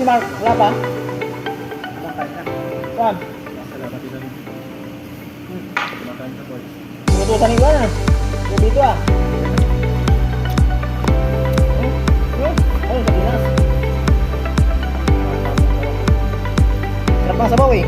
Mark, wala pa? Saan? Pinutusan iba na. Dito ah. Ayun, sa Pinas. Sarap ang sabaw eh.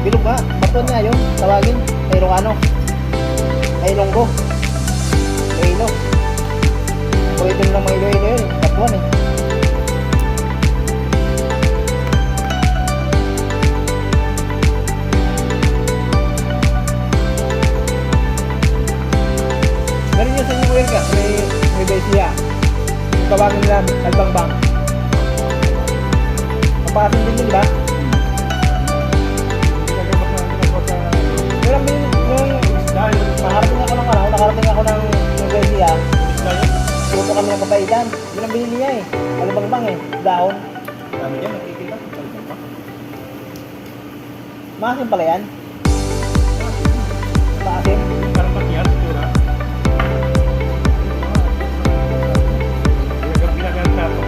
Bilog ba? Batuan nga yun. Tawagin. Ilocano. Ay Ilonggo. Iloilo. Pwede lang mga Iloilo yun. Batuan eh. Ganun yun sa inyo kuya ka. May Besia. Tawagin nila Albangbang. Papasin din yun, di ba? Nakarating ako ng Iglesia. Puto kami ng papaitan. Yun ang binili niya eh. Albangbang eh. Daon. Dami yan, nakikita ko. Maasim pala yan? Maasim? Parang pakiyat, tura. Ginagamit ako.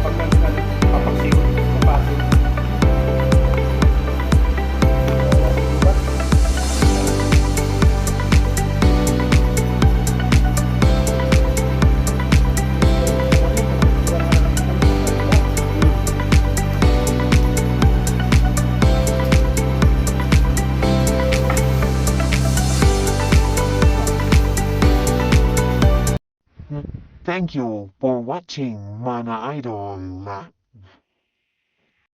Pag papaksigo, papasin. Thank you for watching, mga idol.